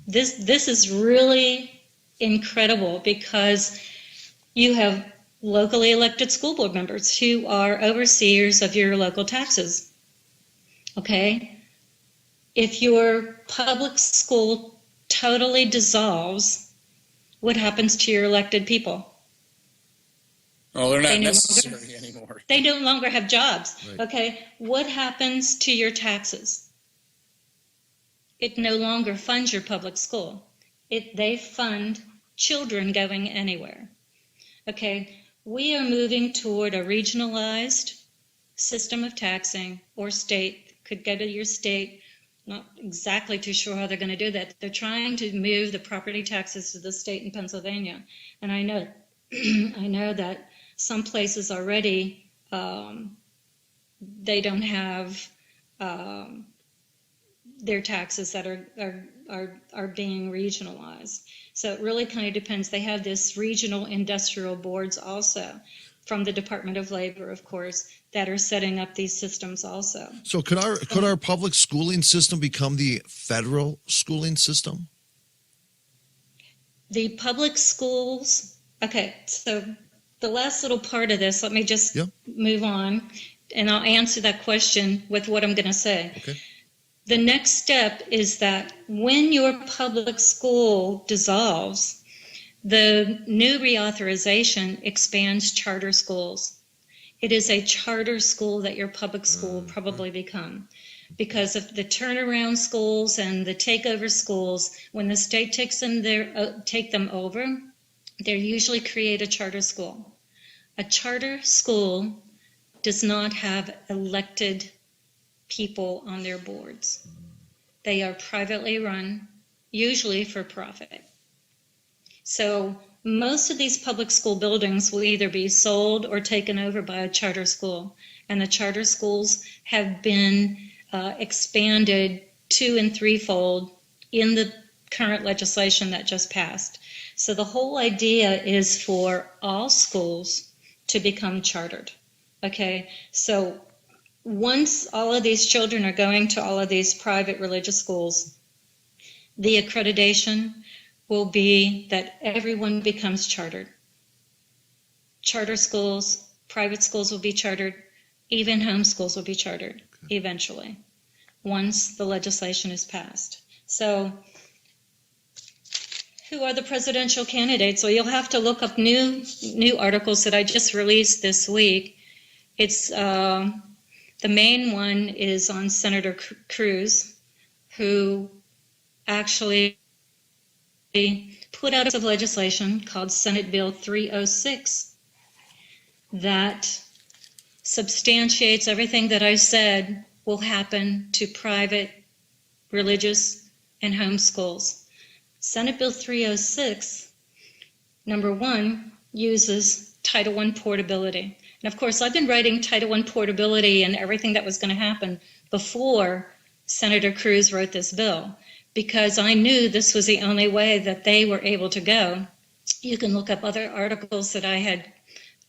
This is really incredible because you have locally elected school board members who are overseers of your local taxes. Okay? If your public school totally dissolves, what happens to your elected people? Oh, they're not necessary anymore. They no longer have jobs. Right. Okay? What happens to your taxes? It no longer funds your public school. They fund children going anywhere. Okay? We are moving toward a regionalized system of taxing, or state, could go to your state. Not exactly too sure how they're going to do that. They're trying to move the property taxes to the state in Pennsylvania. And I know I know that some places already they don't have their taxes that are being regionalized. So it really kind of depends. They have this regional industrial boards also from the Department of Labor, of course, that are setting up these systems also. So could our public schooling system become the federal schooling system? The public schools, okay, so the last little part of this, let me just move on, and I'll answer that question with what I'm going to say. Okay. The next step is that when your public school dissolves, the new reauthorization expands charter schools. It is a charter school that your public school will probably become. Because of the turnaround schools and the takeover schools, when the state takes them take them over, they usually create a charter school. A charter school does not have elected people on their boards. They are privately run, usually for profit. So most of these public school buildings will either be sold or taken over by a charter school. And the charter schools have been expanded 2- and 3-fold in the current legislation that just passed. So the whole idea is for all schools to become chartered. Okay, so once all of these children are going to all of these private religious schools, the accreditation will be that everyone becomes chartered. Charter schools, private schools will be chartered, even homeschools will be chartered eventually, once the legislation is passed. So who are the presidential candidates? Well, you'll have to look up new articles that I just released this week. It's the main one is on Senator Cruz, who actually put out a piece of legislation called Senate Bill 306 that substantiates everything that I said will happen to private, religious, and home schools. Senate Bill 306, number 1, uses Title I portability. And of course, I've been writing Title I portability and everything that was going to happen before Senator Cruz wrote this bill, because I knew this was the only way that they were able to go. You can look up other articles that I had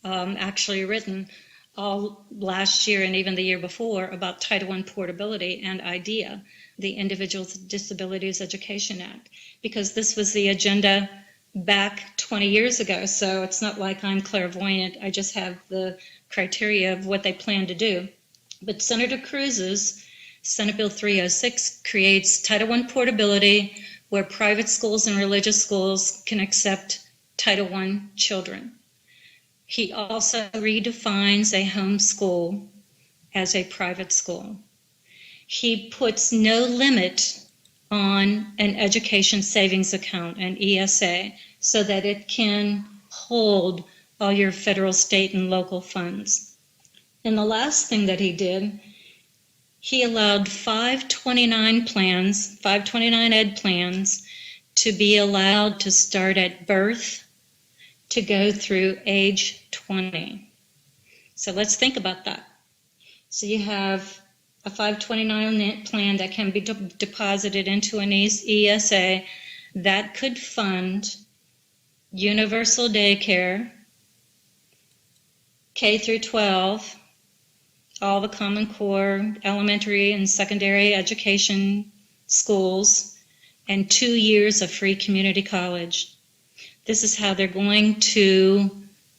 actually written all last year and even the year before about Title I portability and IDEA, the Individuals with Disabilities Education Act, because this was the agenda back 20 years ago. So it's not like I'm clairvoyant. I just have the criteria of what they plan to do. But Senator Cruz's Senate Bill 306 creates Title I portability, where private schools and religious schools can accept Title I children. He also redefines a home school as a private school. He puts no limit on an education savings account, an ESA, so that it can hold all your federal, state, and local funds. And the last thing that he did, he allowed 529 plans, 529 ed plans, to be allowed to start at birth to go through age 20. So let's think about that. So you have a 529 plan that can be deposited into an ESA that could fund universal daycare, K through 12, all the Common Core elementary and secondary education schools, and 2 years of free community college. This is how they're going to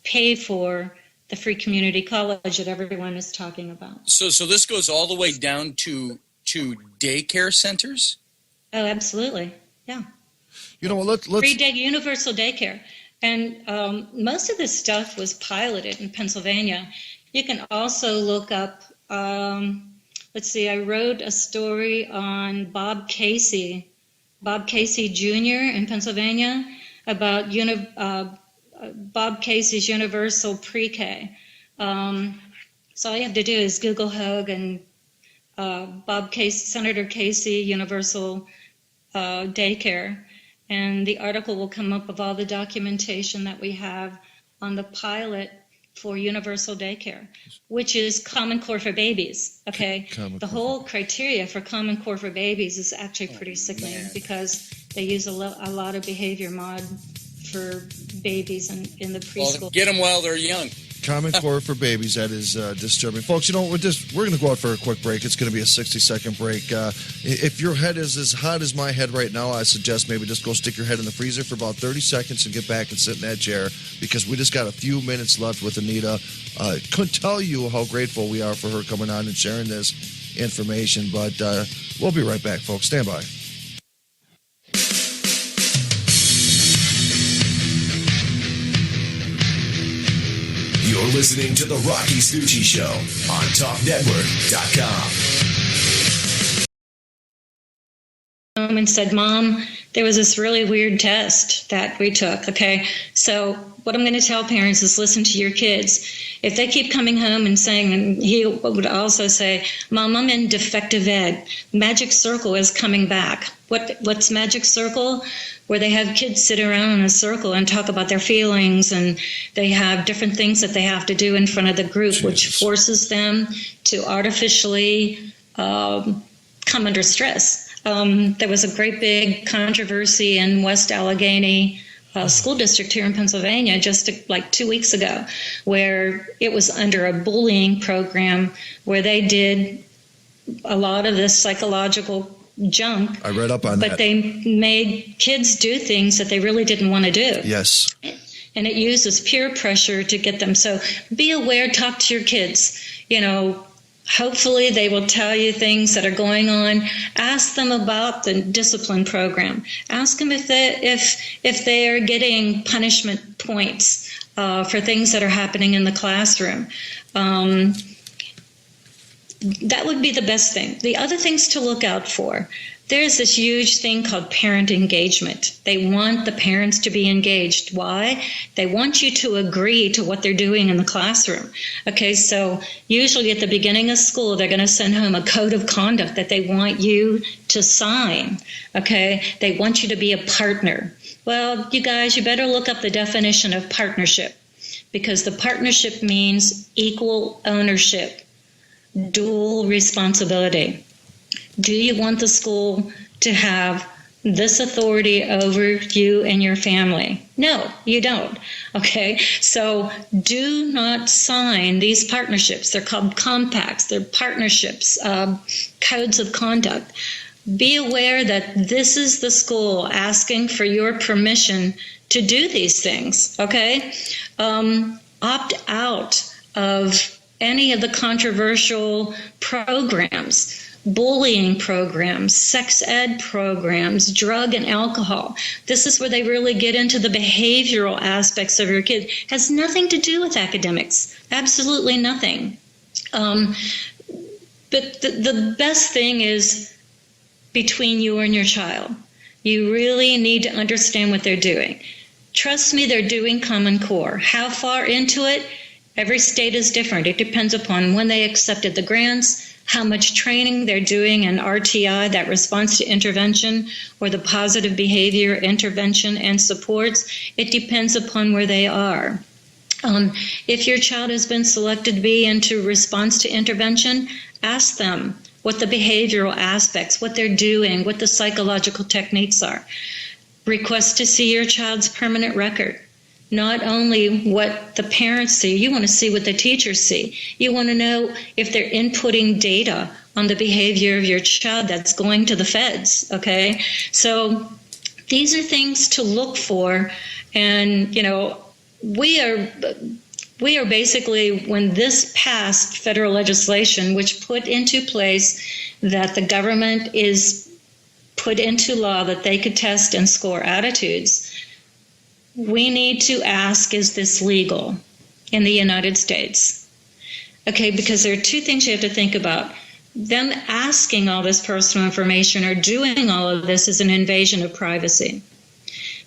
pay for the free community college that everyone is talking about. So this goes all the way down to daycare centers? Oh, absolutely. Yeah. You know, let's Free day, universal daycare. And most of this stuff was piloted in Pennsylvania. You can also look up, let's see, I wrote a story on Bob Casey Jr. in Pennsylvania about Bob Casey's universal pre-K. So all you have to do is Google Hoge and Senator Casey universal daycare, and the article will come up of all the documentation that we have on the pilot for universal daycare, which is Common Core for babies. Okay, the whole criteria for Common Core for babies is actually pretty sickening because they use a lot of behavior mod for babies in the preschool. Well, get them while they're young. Common Core for babies. That is disturbing, folks. You know, we're going to go out for a quick break. It's going to be a 60-second break. If your head is as hot as my head right now, I suggest maybe just go stick your head in the freezer for about 30 seconds and get back and sit in that chair, because we just got a few minutes left with Anita. Couldn't tell you how grateful we are for her coming on and sharing this information, but we'll be right back, folks. Stand by. You're listening to The Rocky Stucci Show on TalkNetwork.com. And said, Mom, there was this really weird test that we took. Okay, so what I'm going to tell parents is listen to your kids. If they keep coming home and saying, and he would also say, Mom, I'm in defective ed. Magic Circle is coming back. What's Magic Circle? Where they have kids sit around in a circle and talk about their feelings, and they have different things that they have to do in front of the group, which forces them to artificially come under stress. There was a great big controversy in West Allegheny School District here in Pennsylvania just like 2 weeks ago, where it was under a bullying program where they did a lot of this psychological junk. I read up on that. But they made kids do things that they really didn't want to do. Yes. And it uses peer pressure to get them. So be aware, talk to your kids. You know, hopefully they will tell you things that are going on. Ask them about the discipline program. Ask them if they are getting punishment points for things that are happening in the classroom. That would be the best thing. The other things to look out for, there's this huge thing called parent engagement. They want the parents to be engaged. Why? They want you to agree to what they're doing in the classroom. Okay, so usually at the beginning of school, they're going to send home a code of conduct that they want you to sign. Okay, they want you to be a partner. Well, you guys, you better look up the definition of partnership, because the partnership means equal ownership. Dual responsibility. Do you want the school to have this authority over you and your family? No, you don't. Okay, so do not sign these partnerships. They're called compacts. They're partnerships, codes of conduct. Be aware that this is the school asking for your permission to do these things. Okay, opt out of any of the controversial programs, bullying programs, sex ed programs, drug and alcohol. This is where they really get into the behavioral aspects of your kid. It has nothing to do with academics, absolutely nothing. But the best thing is between you and your child. You really need to understand what they're doing. Trust me, they're doing Common Core. How far into it? Every state is different. It depends upon when they accepted the grants, how much training they're doing in RTI, that response to intervention, or the positive behavior intervention and supports. It depends upon where they are. If your child has been selected to be into response to intervention, ask them what the behavioral aspects, what they're doing, what the psychological techniques are. Request to see your child's permanent record. Not only what the parents see, you want to see what the teachers see. You want to know if they're inputting data on the behavior of your child that's going to the feds. Okay, so these are things to look for, and we are basically, when this passed federal legislation, which put into place that the government is put into law that they could test and score attitudes, we need to ask, is this legal in the United States? Okay, because there are two things you have to think about. Them asking all this personal information or doing all of this is an invasion of privacy.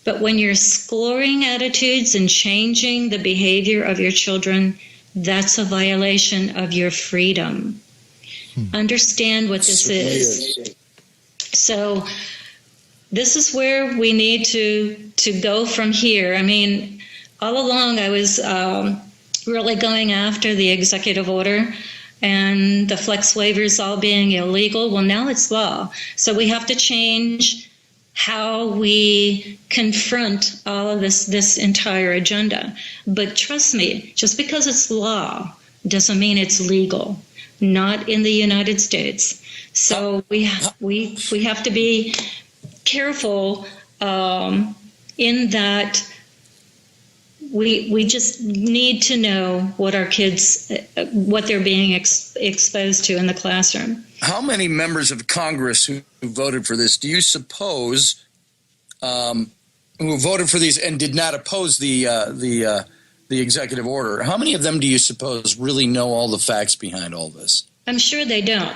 But when you're scoring attitudes and changing the behavior of your children, that's a violation of your freedom. Understand what this is. So this is where we need to go from here. I mean, all along I was really going after the executive order and the flex waivers all being illegal. Well, now it's law. So we have to change how we confront all of this entire agenda. But trust me, just because it's law doesn't mean it's legal. Not in the United States. So we have to be careful in that we just need to know what our kids, what they're being exposed to in the classroom. How many members of Congress who voted for this do you suppose who voted for these and did not oppose the executive order? How many of them do you suppose really know all the facts behind all this? I'm sure they don't.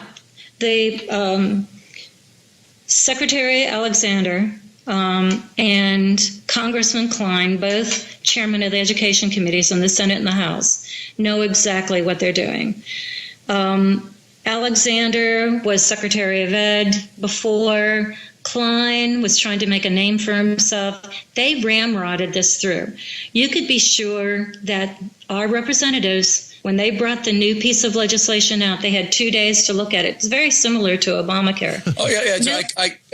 Secretary Alexander and Congressman Klein, both chairmen of the education committees in the Senate and the House, know exactly what they're doing. Alexander was Secretary of Ed before. Klein was trying to make a name for himself. They ramrodded this through. You could be sure that our representatives, when they brought the new piece of legislation out, they had 2 days to look at it. It's very similar to Obamacare. Oh, yeah.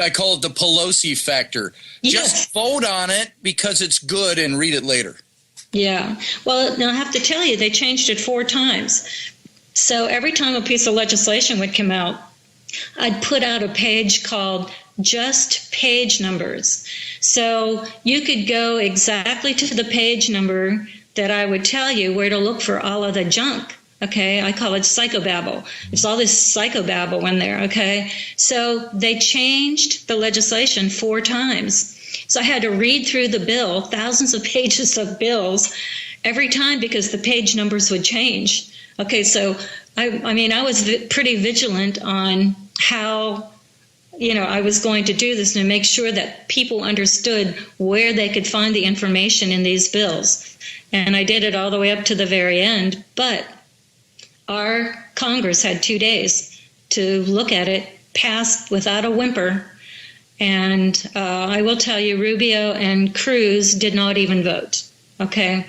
I call it the Pelosi factor. Yes. Just vote on it because it's good and read it later. Yeah. Well, now I have to tell you, they changed it 4 times. So every time a piece of legislation would come out, I'd put out a page called Just Page Numbers. So you could go exactly to the page number that I would tell you where to look for all of the junk. Okay, I call it psychobabble. It's all this psychobabble in there. Okay, so they changed the legislation 4 times. So I had to read through the bill, thousands of pages of bills, every time because the page numbers would change. Okay, so I was pretty vigilant on how I was going to do this and to make sure that people understood where they could find the information in these bills. And I did it all the way up to the very end. But our Congress had 2 days to look at it, passed without a whimper. And I will tell you, Rubio and Cruz did not even vote. Okay.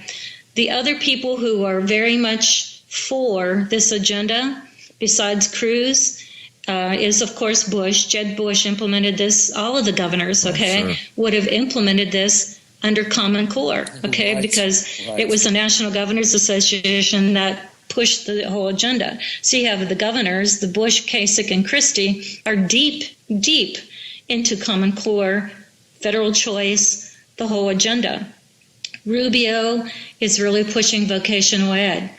The other people who are very much for this agenda, besides Cruz, is, of course, Bush. Jeb Bush implemented this. All of the governors, would have implemented this under Common Core, because it was the National Governors Association that pushed the whole agenda. So you have the governors, the Bush, Kasich, and Christie, are deep, deep into Common Core, federal choice, the whole agenda. Rubio is really pushing vocational ed.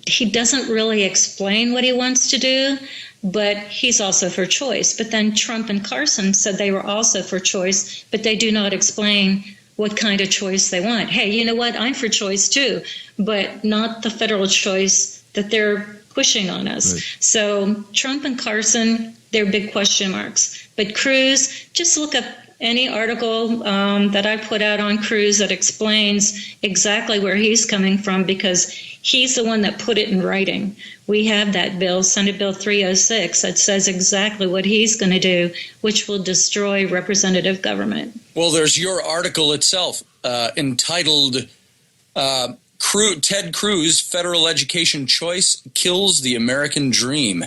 He doesn't really explain what he wants to do, but he's also for choice. But then Trump and Carson said they were also for choice, but they do not explain what kind of choice they want. Hey, you know what? I'm for choice too, but not the federal choice that they're pushing on us. Right. So Trump and Carson, they're big question marks. But Cruz, just look up any article that I put out on Cruz that explains exactly where he's coming from, because he's the one that put it in writing. We have that bill, Senate Bill 306, that says exactly what he's going to do, which will destroy representative government. Well, there's your article itself entitled Ted Cruz, Federal Education Choice Kills the American Dream.